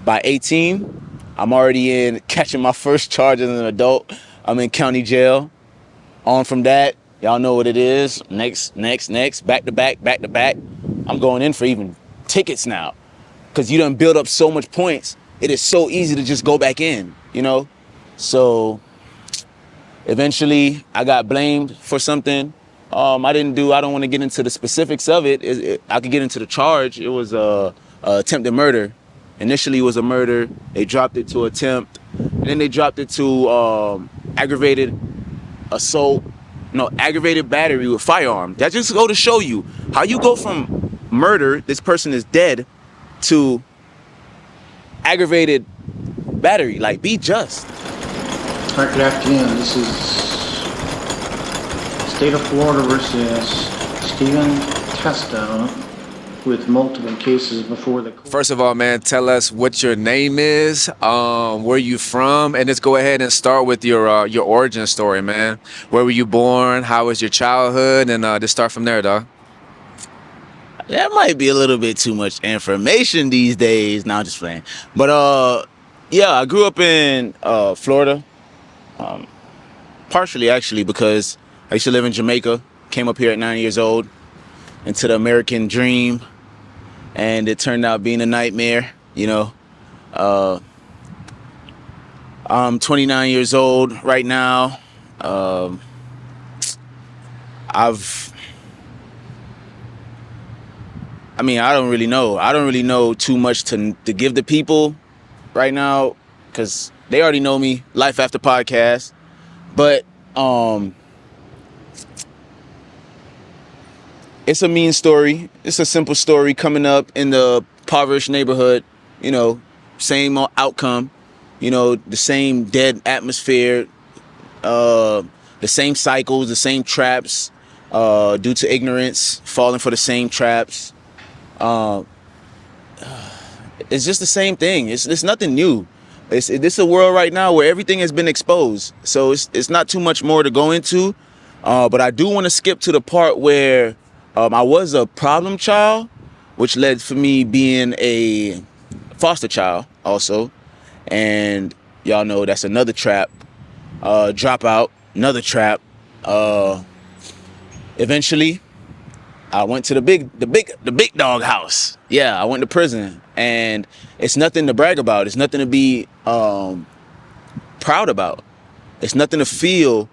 by 18, I'm already in catching my first charge as an adult. I'm in county jail. On from that, y'all know what it is. Next, back to back. I'm going in for even tickets now. Because you done build up so much points, it is so easy to just go back in, you know? So eventually I got blamed for something I don't want to get into the specifics of it. I could get into the charge. It was attempted murder. Initially it was a murder. They dropped it to attempt. And then they dropped it to aggravated assault. No, aggravated battery with firearm. That just go to show you how you go from murder, this person is dead, to aggravated battery. Like, be just. All right, good afternoon. This is State of Florida versus Stephen Testo with multiple cases before the court. First of all, man, tell us what your name is, where you from, and let's go ahead and start with your origin story, man. Where were you born? How was your childhood? And just start from there, dog. That might be a little bit too much information these days. No, I'm just playing. But yeah, I grew up in Florida. Partially actually because I used to live in Jamaica. Came up here at 9 years old into the American dream, and it turned out being a nightmare, you know. I'm 29 years old right now. I don't really know. I don't really know too much to give the people right now because they already know me, life after podcast. But it's a mean story. It's a simple story coming up in the impoverished neighborhood, you know, same outcome, you know, the same dead atmosphere, the same cycles, the same traps, due to ignorance, falling for the same traps. It's just the same thing. It's nothing new. This is a world right now where everything has been exposed. So it's not too much more to go into. But I do want to skip to the part where I was a problem child, which led for me being a foster child also. And y'all know that's another trap. Dropout, another trap. Eventually, I went to the big dog house. Yeah, I went to prison, and it's nothing to brag about. It's nothing to be proud about. It's nothing to feel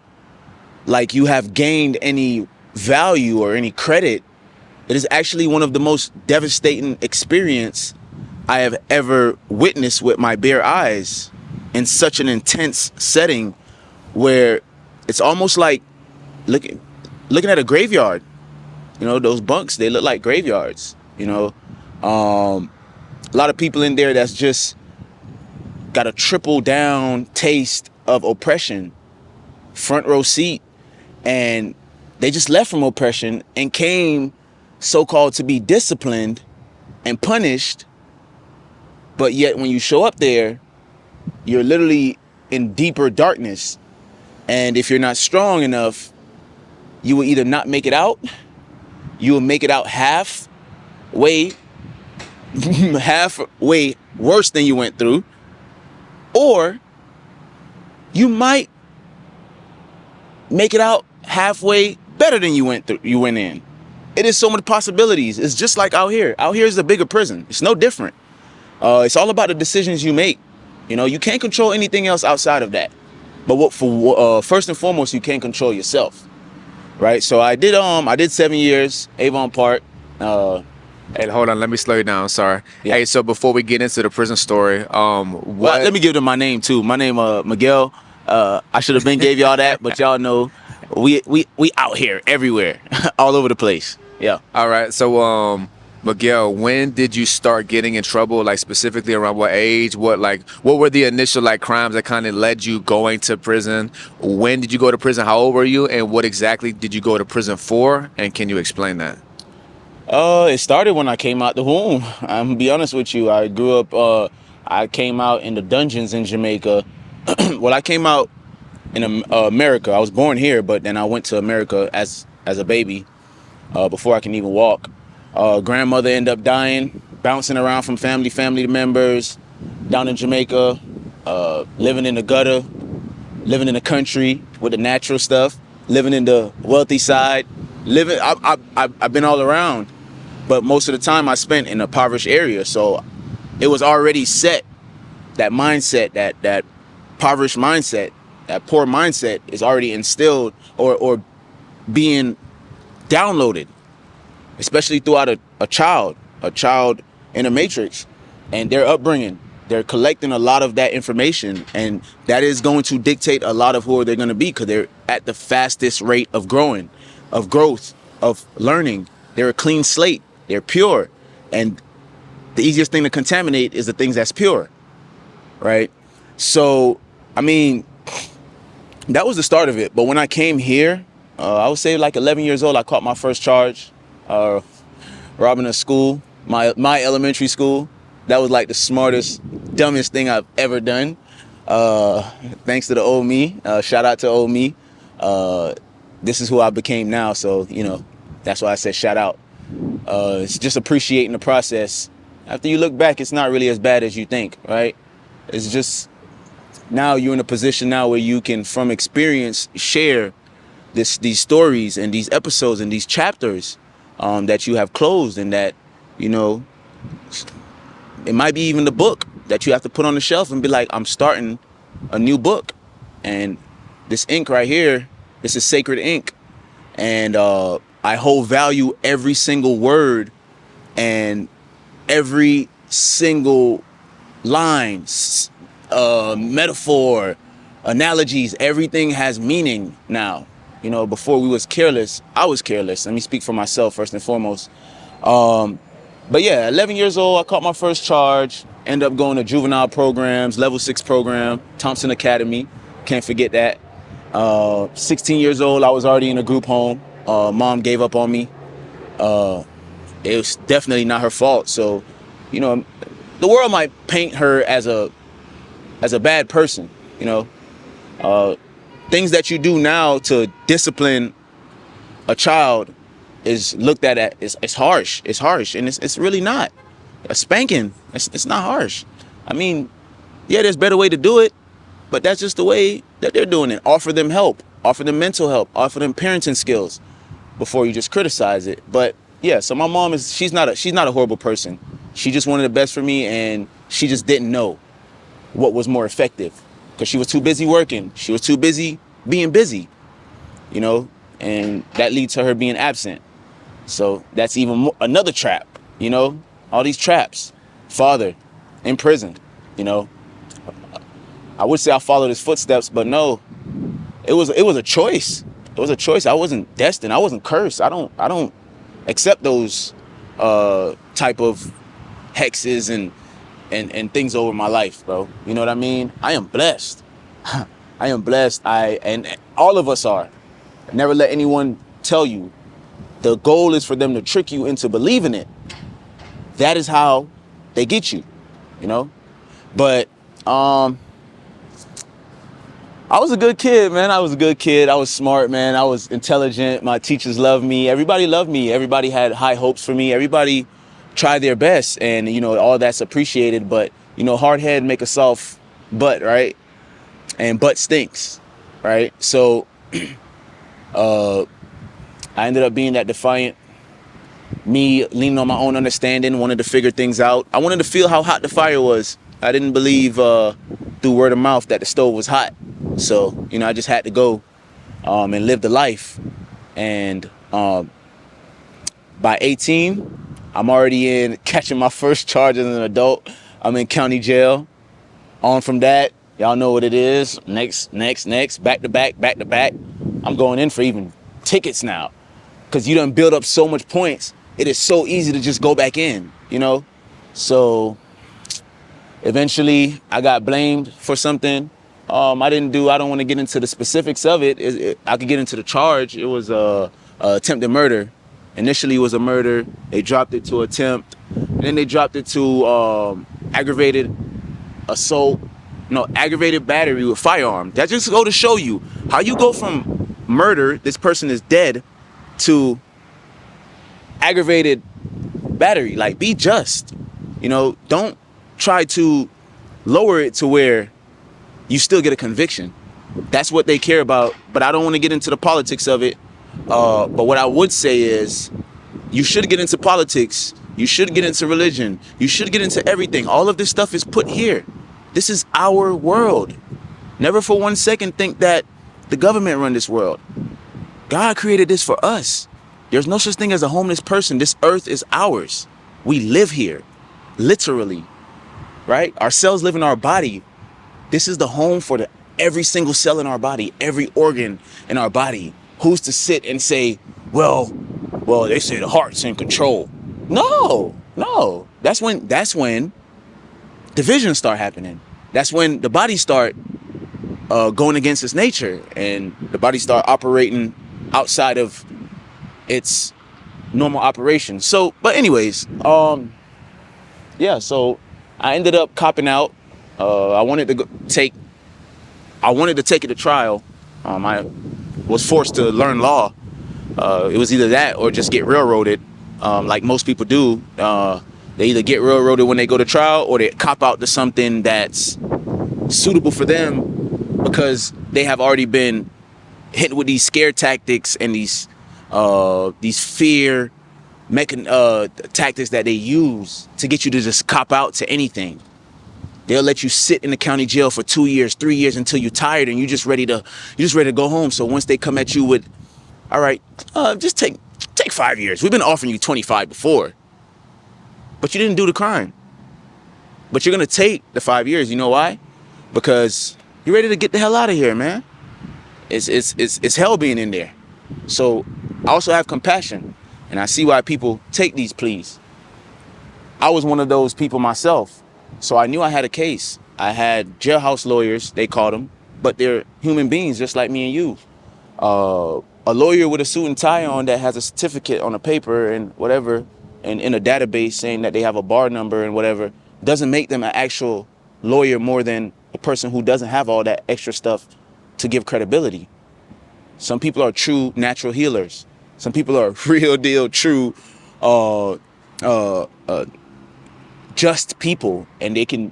like you have gained any value or any credit. It is actually one of the most devastating experience I have ever witnessed with my bare eyes in such an intense setting where it's almost like looking at a graveyard. You know, those bunks, they look like graveyards, you know. A lot of people in there that's just got a triple down taste of oppression, front row seat, and they just left from oppression and came so-called to be disciplined and punished. But yet when you show up there, you're literally in deeper darkness. And if you're not strong enough, you will either not make it out, you will make it out halfway worse than you went through, or you might make it out halfway better than you went in. It is so many possibilities. It's just like out here. Out here is a bigger prison. It's no different. It's all about the decisions you make. You know, you can't control anything else outside of that. But first and foremost, you can't control yourself. Right, so I did 7 years, Avon Park. Hey, hold on, let me slow you down. Sorry. Yeah. Hey, so before we get into the prison story, Well, let me give them my name too. My name Miguel. I should have been gave y'all that, but y'all know we out here everywhere, all over the place. Yeah. All right. So Miguel, when did you start getting in trouble? Like specifically around what age? What were the initial crimes that kind of led you going to prison? When did you go to prison? How old were you? And what exactly did you go to prison for? And can you explain that? It started when I came out the womb. I'm gonna be honest with you. I grew up. I came out in the dungeons in Jamaica. Well, I came out in America. I was born here, but then I went to America as a baby before I can even walk. Grandmother ended up dying, bouncing around from family members. down in Jamaica, living in the gutter, living in the country with the natural stuff, living in the wealthy side, I've been all around, but most of the time I spent in a impoverished area. So it was already set, that mindset, that impoverished mindset, that poor mindset is already instilled or being downloaded, especially throughout a child in a matrix and their upbringing. They're collecting a lot of that information, and that is going to dictate a lot of who they're going to be, because they're at the fastest rate of growth, of learning. They're a clean slate. They're pure. And the easiest thing to contaminate is the things that's pure, right? So, I mean, that was the start of it. But when I came here, I would say like 11 years old, I caught my first charge, robbing a school, my elementary school. That was like the smartest, dumbest thing I've ever done. Thanks to the old me. Shout out to old me. This is who I became now. So, you know, that's why I said shout out. It's just appreciating the process. After you look back, it's not really as bad as you think, right? It's just now you're in a position now where you can, from experience, share these stories and these episodes and these chapters that you have closed, and that, you know, it might be even the book that you have to put on the shelf and be like, I'm starting a new book. And this ink right here, this is sacred ink. And I hold value every single word and every single line, metaphor, analogies. Everything has meaning now. You know, before we was careless, I was careless. Let me speak for myself first and foremost. But yeah, 11 years old, I caught my first charge, ended up going to juvenile programs, level 6 program, Thompson Academy. Can't forget that. 16 years old, I was already in a group home. Mom gave up on me. It was definitely not her fault. So, you know, the world might paint her as a bad person, you know. Things that you do now to discipline a child is looked at it's harsh. It's harsh, and it's really not. A spanking, it's not harsh. I mean, yeah, there's a better way to do it, but that's just the way that they're doing it. Offer them help, offer them mental help, offer them parenting skills before you just criticize it. But yeah, so my mom she's not a horrible person. She just wanted the best for me, and she just didn't know what was more effective, because she was too busy working. She was too busy being busy, you know, and that leads to her being absent. So that's even more, another trap, you know, all these traps. Father in prison, you know. I would say I followed his footsteps, but no, it was a choice. It was a choice. I wasn't destined. I wasn't cursed. I don't accept those type of hexes and things over my life, bro. You know what I mean? I am blessed. I am blessed. And all of us are. Never let anyone tell you. The goal is for them to trick you into believing it. That is how they get you, you know? But I was a good kid, man. I was a good kid. I was smart, man. I was intelligent. My teachers loved me. Everybody loved me. Everybody had high hopes for me. Everybody tried their best, and, you know, all that's appreciated. But, you know, hard head make a soft butt, right? And butt stinks, right? So I ended up being that defiant me, leaning on my own understanding, wanted to figure things out. I wanted to feel how hot the fire was. I didn't believe through word of mouth that the stove was hot. So, you know, I just had to go and live the life. And by 18, I'm already in catching my first charge as an adult. I'm in county jail. On from that, y'all know what it is. Next, back to back. I'm going in for even tickets now, because you done build up so much points. It is so easy to just go back in, you know? So eventually I got blamed for something I don't want to get into the specifics of it. I could get into the charge. It was attempted murder. Initially it was a murder. They dropped it to attempt. And then they dropped it to aggravated assault. No, aggravated battery with firearm. That just go to show you how you go from murder, this person is dead, to aggravated battery. Like, be just. You know, don't try to lower it to where you still get a conviction. That's what they care about. But I don't want to get into the politics of it. But what I would say is, you should get into politics. You should get into religion. You should get into everything. All of this stuff is put here. This is our world. Never for 1 second think that the government run this world. God created this for us. There's no such thing as a homeless person. This earth is ours. We live here, literally, right? Our cells live in our body. This is the home for every single cell in our body, every organ in our body. Who's to sit and say, well, they say the heart's in control. No. That's when divisions start happening. That's when the body start going against its nature, and the body start operating outside of its normal operation. So, but anyways, yeah, so I ended up copping out. I wanted to take it to trial. I was forced to learn law. It was either that or just get railroaded, like most people do. They either get railroaded when they go to trial, or they cop out to something that's suitable for them because they have already been hit with these scare tactics and these fear tactics that they use to get you to just cop out to anything. They'll let you sit in the county jail for 2 years, 3 years until you're tired and you're just ready to go home. So once they come at you with, all right, just take 5 years. We've been offering you 25 before, but you didn't do the crime. But you're gonna take the 5 years. You know why? Because you're ready to get the hell out of here, man. It's hell being in there. So I also have compassion, and I see why people take these pleas. I was one of those people myself. So I knew I had a case. I had jailhouse lawyers, they called them, but they're human beings just like me and you. A lawyer with a suit and tie on that has a certificate on a paper and whatever, and in a database saying that they have a bar number and whatever, doesn't make them an actual lawyer more than a person who doesn't have all that extra stuff to give credibility. Some people are true natural healers. Some people are real deal true just people, and they can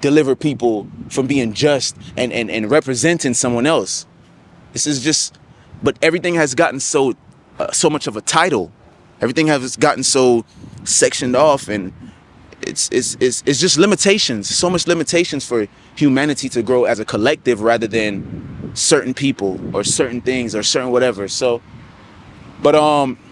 deliver people from being just and representing someone else. This is just, but everything has gotten so much of a title. Everything has gotten so sectioned off, and it's just limitations. So much limitations for humanity to grow as a collective rather than certain people or certain things or certain whatever. So, but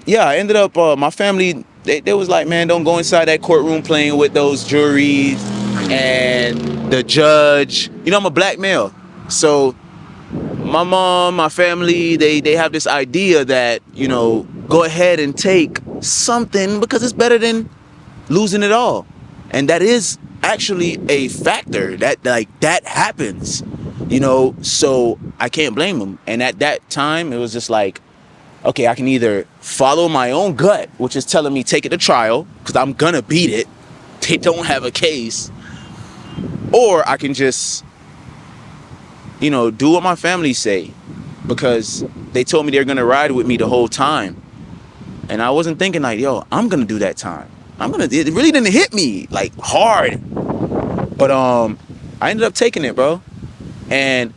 yeah, I ended up my family. They was like, man, don't go inside that courtroom playing with those juries and the judge. You know, I'm a black male. So my mom, my family, they have this idea that, you know, go ahead and take something because it's better than losing it all. And that is actually a factor that happens, you know, so I can't blame them. And at that time, it was just like, okay, I can either follow my own gut, which is telling me take it to trial because I'm gonna beat it. They don't have a case. Or I can just, you know, do what my family say because they told me they're gonna ride with me the whole time. And I wasn't thinking like, yo, I'm gonna do that time. It really didn't hit me like hard. But I ended up taking it, bro. And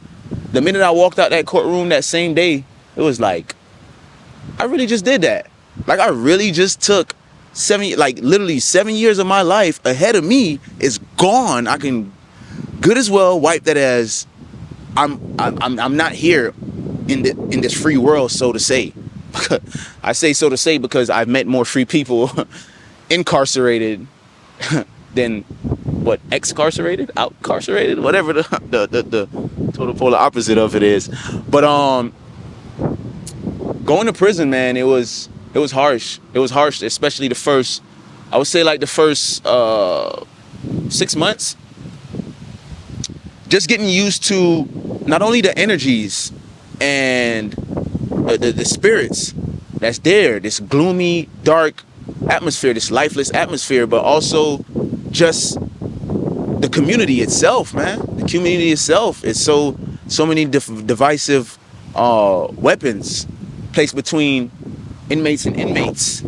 the minute I walked out that courtroom that same day, it was like, I really just did that. Like, I really just took literally 7 years of my life ahead of me is gone. I can good as well wipe that as I'm not here in this free world, so to say. I say so to say because I've met more free people incarcerated than what, ex-carcerated, out-carcerated, whatever the total polar opposite of it is. But going to prison, man, it was harsh. It was harsh, especially the first 6 months. Just getting used to not only the energies and the spirits that's there, this gloomy, dark atmosphere, this lifeless atmosphere, but also just the community itself, man. The community itself is so many divisive weapons placed between inmates and inmates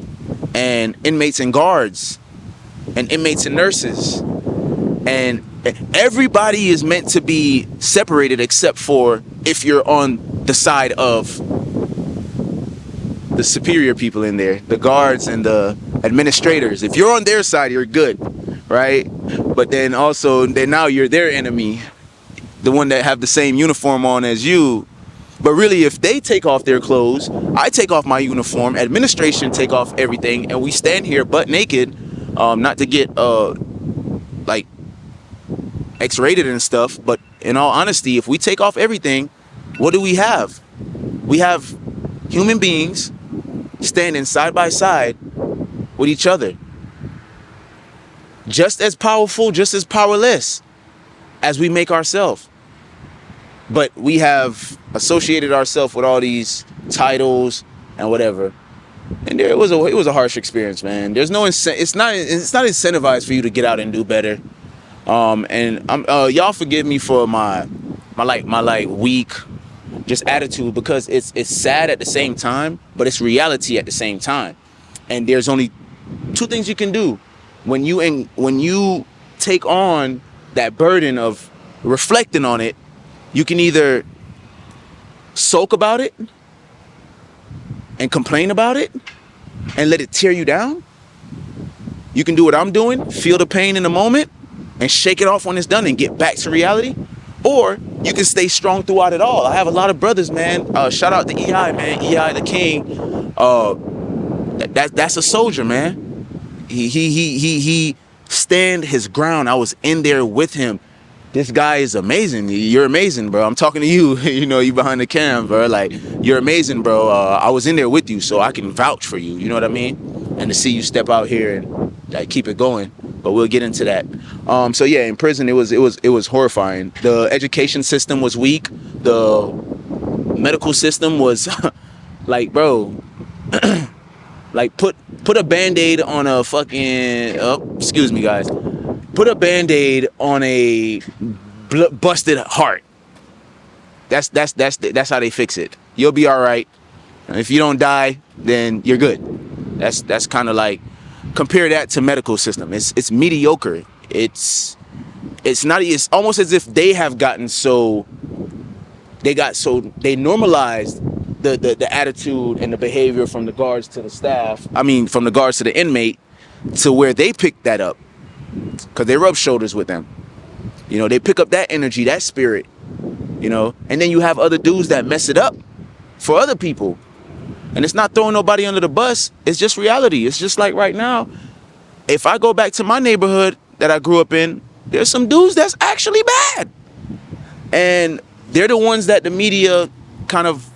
and guards and inmates and nurses. And Everybody is meant to be separated except for if you're on the side of the superior people in there, the guards and the administrators. If you're on their side, you're good, right? But then also, then now you're their enemy, the one that have the same uniform on as you. But really, if they take off their clothes, I take off my uniform, administration take off everything, and we stand here butt naked, not to get like X-rated and stuff, but in all honesty, if we take off everything, what do we have? We have human beings standing side by side with each other, just as powerful, just as powerless as we make ourselves. But we have associated ourselves with all these titles and whatever. And it was a harsh experience, man. There's no it's not incentivized for you to get out and do better. And y'all forgive me for my weak just attitude, because it's sad at the same time, but it's reality at the same time. And there's only two things you can do when you take on that burden of reflecting on it. You can either sulk about it and complain about it and let it tear you down. You can do what I'm doing, feel the pain in the moment and shake it off when it's done and get back to reality. Or you can stay strong throughout it all. I have a lot of brothers, man. Shout out to EI, man. EI the king. That's a soldier, man. He stand his ground. I was in there with him. This guy is amazing. You're amazing, bro. I'm talking to you. You know, you behind the cam, bro. Like, you're amazing, bro. I was in there with you, so I can vouch for you. You know what I mean? And to see you step out here and like keep it going. But we'll get into that. So yeah, in prison it was horrifying. The education system was weak. The medical system was like, bro, like put a Band-Aid on a fucking excuse me, guys. Put a Band-Aid on a busted heart. That's how they fix it. You'll be all right. If you don't die, then you're good. That's kind of like, compare that to medical system. It's mediocre. It's almost as if they have gotten they normalized the attitude and the behavior from the guards to the staff. I mean, from the guards to the inmate, to where they pick that up. Because they rub shoulders with them. You know, they pick up that energy, that spirit, you know. And then you have other dudes that mess it up for other people. And it's not throwing nobody under the bus. It's just reality. It's just like right now, if I go back to my neighborhood that I grew up in, there's some dudes that's actually bad. And they're the ones that the media kind of,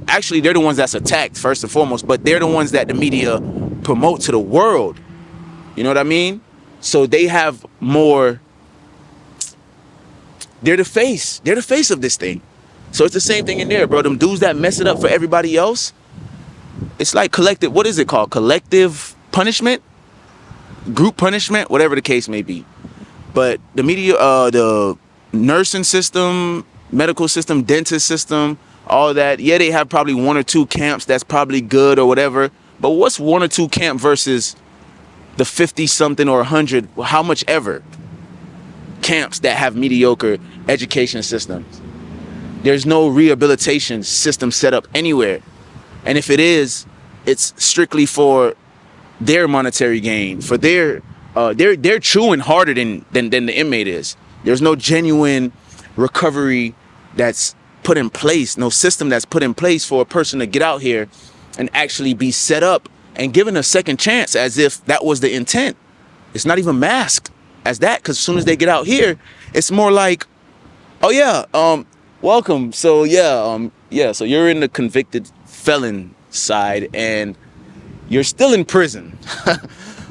actually they're the ones that's attacked first and foremost, but they're the ones that the media promote to the world. You know what I mean? So they have more, they're the face of this thing. So it's the same thing in there, bro. Them dudes that mess it up for everybody else, it's like collective, what is it called? Collective punishment? Group punishment? Whatever the case may be. But the media, the nursing system, medical system, dentist system, all that, yeah, they have probably one or two camps that's probably good or whatever. But what's one or two camp versus the 50-something or 100, how much ever, camps that have mediocre education systems? There's no rehabilitation system set up anywhere. And if it is, it's strictly for their monetary gain, for they're chewing harder than the inmate is. There's no genuine recovery that's put in place, no system that's put in place for a person to get out here and actually be set up and given a second chance, as if that was the intent. It's not even masked as that, because as soon as they get out here, it's more like, oh yeah, welcome. So yeah, so you're in the convicted felon side and you're still in prison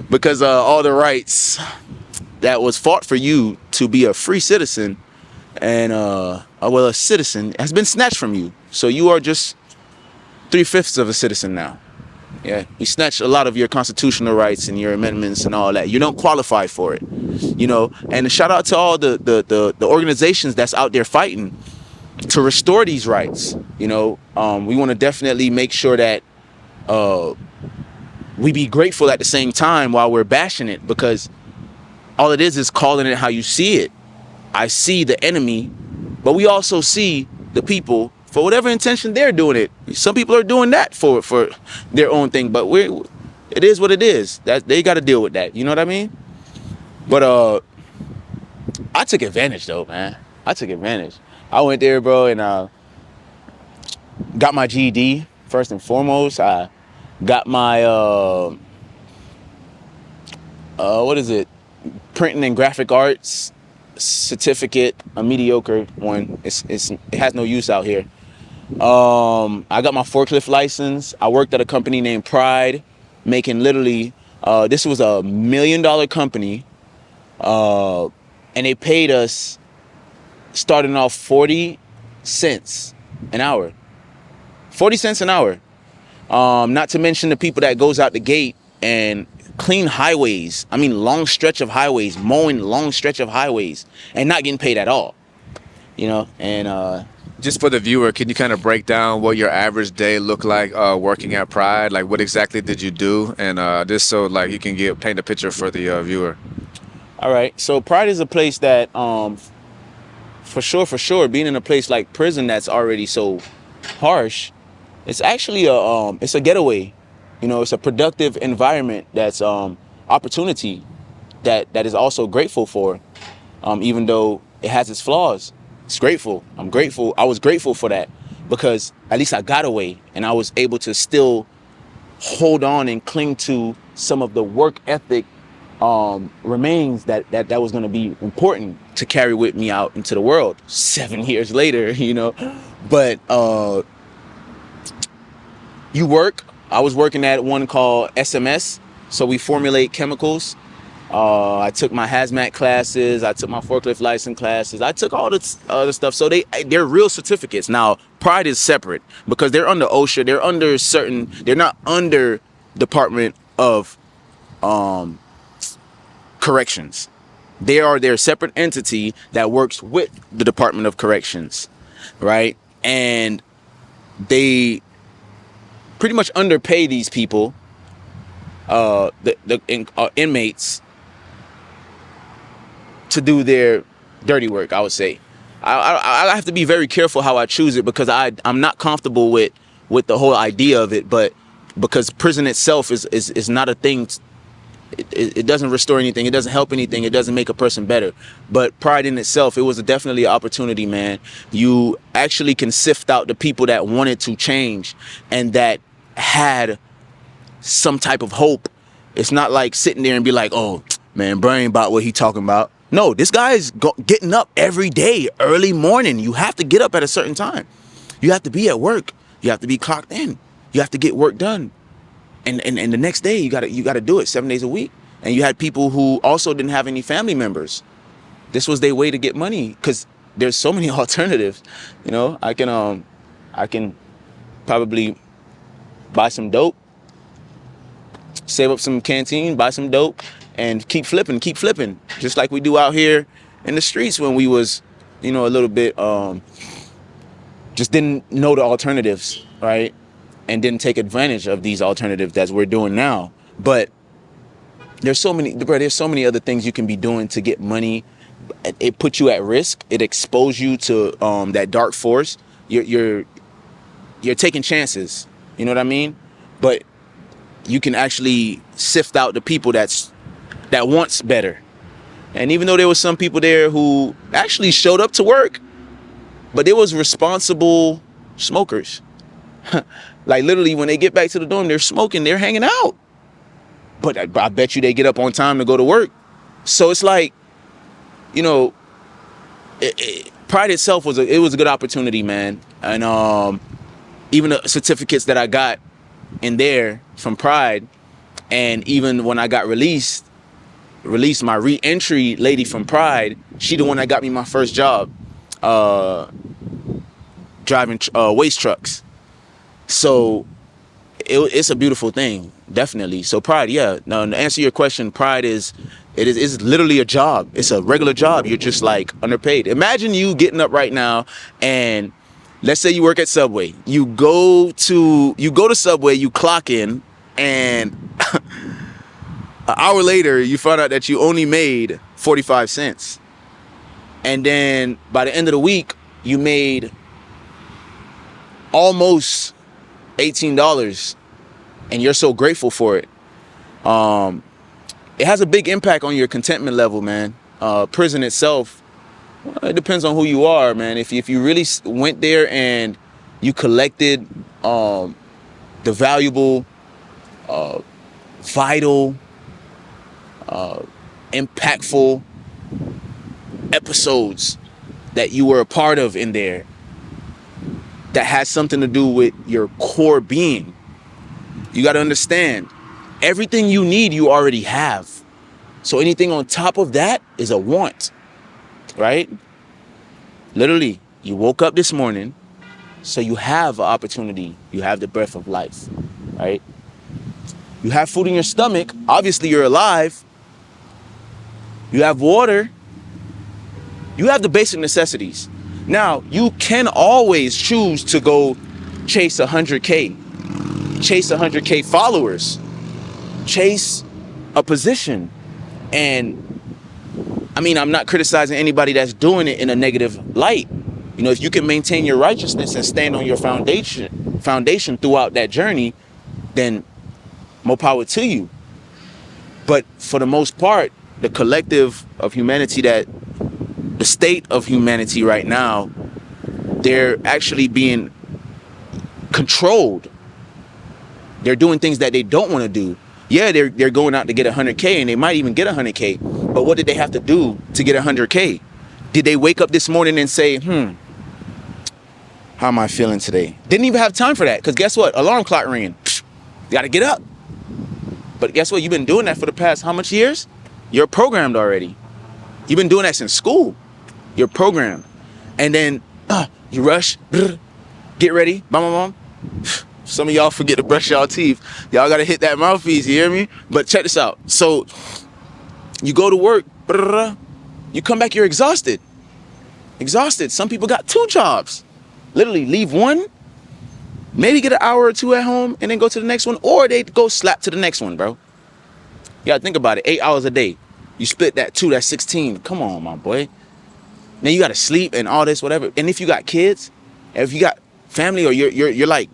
because all the rights that was fought for you to be a free citizen and a citizen has been snatched from you. So you are just 3/5 of a citizen now. Yeah, we snatch a lot of your constitutional rights and your amendments and all that. You don't qualify for it, you know. And shout out to all the organizations that's out there fighting to restore these rights. You know, we want to definitely make sure that we be grateful at the same time while we're bashing it, because all it is calling it how you see it. I see the enemy, but we also see the people for whatever intention they're doing it. Some people are doing that for their own thing, but it is what it is. That they got to deal with that. You know what I mean? But I took advantage though, man. I took advantage. I went there, bro, and got my GED first and foremost. I got my what is it? Printing and graphic arts certificate, a mediocre one. It has no use out here. I got my forklift license. I worked at a company named Pride, making literally this was $1 million company, and they paid us starting off 40 cents an hour. 40 cents an hour. Not to mention the people that goes out the gate and clean highways. I mean, long stretch of highways, mowing long stretch of highways and not getting paid at all. You know, and Just for the viewer, can you kind of break down what your average day looked like working at Pride? Like, what exactly did you do? And just so like you can paint a picture for the viewer. All right. So Pride is a place that, for sure, being in a place like prison that's already so harsh, it's actually it's a getaway. You know, it's a productive environment that's opportunity that is also grateful for, even though it has its flaws. It's grateful. I'm grateful. I was grateful for that because at least I got away and I was able to still hold on and cling to some of the work ethic remains that was going to be important to carry with me out into the world 7 years later, you know. But you work. I was working at one called SMS. So we formulate chemicals. I took my hazmat classes. I took my forklift license classes. I took all this other stuff. So they're real certificates. Now, Pride is separate because they're under OSHA. They're under they're not under Department of Corrections. They are their separate entity that works with the Department of Corrections, right? And they pretty much underpay these people, the inmates, to do their dirty work, I would say. I have to be very careful how I choose it because I'm not comfortable with the whole idea of it, but because prison itself is not a thing. It doesn't restore anything. It doesn't help anything. It doesn't make a person better. But Pride in itself, it was definitely an opportunity, man. You actually can sift out the people that wanted to change and that had some type of hope. It's not like sitting there and be like, oh, man, Brian ain't about what he talking about. No, this guy is getting up every day, early morning. You have to get up at a certain time. You have to be at work. You have to be clocked in. You have to get work done. And the next day you gotta do it 7 days a week. And you had people who also didn't have any family members. This was their way to get money because there's so many alternatives. You know, I can probably buy some dope, save up some canteen, buy some dope, and keep flipping, just like we do out here in the streets when we was, you know, a little bit just didn't know the alternatives, right? And didn't take advantage of these alternatives that we're doing now. But there's so many other things you can be doing to get money. It puts you at risk. It exposes you to that dark force. You're taking chances. You know what I mean? But you can actually sift out the people that wants better. And even though there was some people there who actually showed up to work, but there was responsible smokers. Like literally when they get back to the dorm, they're smoking, they're hanging out. But I bet you they get up on time to go to work. So it's like, you know, Pride itself was a good opportunity, man. And even the certificates that I got in there from Pride, and even when I got released, my re-entry lady from Pride, she the one that got me my first job, driving waste trucks. So it's a beautiful thing, definitely. So Pride, yeah. Now to answer your question, Pride is literally a job. It's a regular job. You're just like underpaid. Imagine you getting up right now and let's say you work at Subway. You go to Subway, you clock in, and an hour later you find out that you only made 45 cents. And then by the end of the week, you made almost $18, and you're so grateful for it. It has a big impact on your contentment level, man. Prison itself, it depends on who you are, man. If you really went there and you collected the valuable, vital, impactful episodes that you were a part of in there that has something to do with your core being, you got to understand, everything you need you already have. So anything on top of that is a want, right? Literally, you woke up this morning, so you have an opportunity. You have the breath of life, right? You have food in your stomach. Obviously, you're alive. You have water. You have the basic necessities. Now, you can always choose to go chase 100K, chase 100K followers, chase a position. And I mean, I'm not criticizing anybody that's doing it in a negative light. You know, if you can maintain your righteousness and stand on your foundation throughout that journey, then more power to you. But for the most part, the collective of humanity, that the state of humanity right now, they're actually being controlled. They're doing things that they don't want to do. Yeah, they're going out to get 100K, and they might even get 100K. But what did they have to do to get 100K? Did they wake up this morning and say, how am I feeling today? Didn't even have time for that, because guess what? Alarm clock ringing. You got to get up. But guess what? You've been doing that for the past how much years? You're programmed already. You've been doing that since school. You're programmed. And then you rush, get ready, bam. Some of y'all forget to brush y'all teeth. Y'all got to hit that mouthpiece, you hear me? But check this out. So you go to work, you come back, you're exhausted. Exhausted. Some people got 2 jobs. Literally leave one, maybe get an hour or 2 at home, and then go to the next one, or they go slap to the next one, bro. You gotta think about it. 8 hours a day. You split that 2, that's 16. Come on, my boy. Then you gotta sleep and all this, whatever. And if you got kids, if you got family, or you're like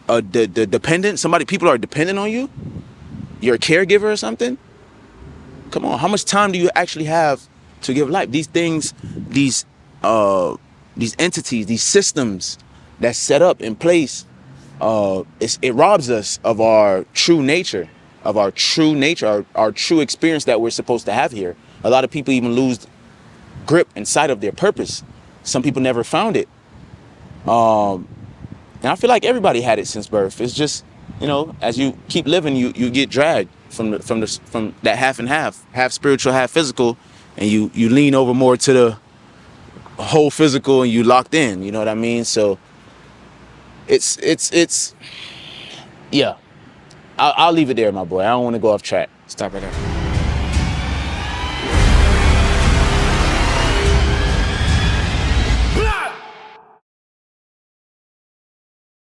the dependent, people are dependent on you, you're a caregiver or something. Come on, how much time do you actually have to give life? These things, these entities, these systems that's set up in place, it robs us of our true nature, our true experience that we're supposed to have here. A lot of people even lose grip and sight of their purpose. Some people never found it. And I feel like everybody had it since birth. It's just, you know, as you keep living, you get dragged from that half and half spiritual, half physical, and you lean over more to the whole physical, and you locked in. You know what I mean? So it's yeah. I'll leave it there, my boy. I don't want to go off track. Stop right there.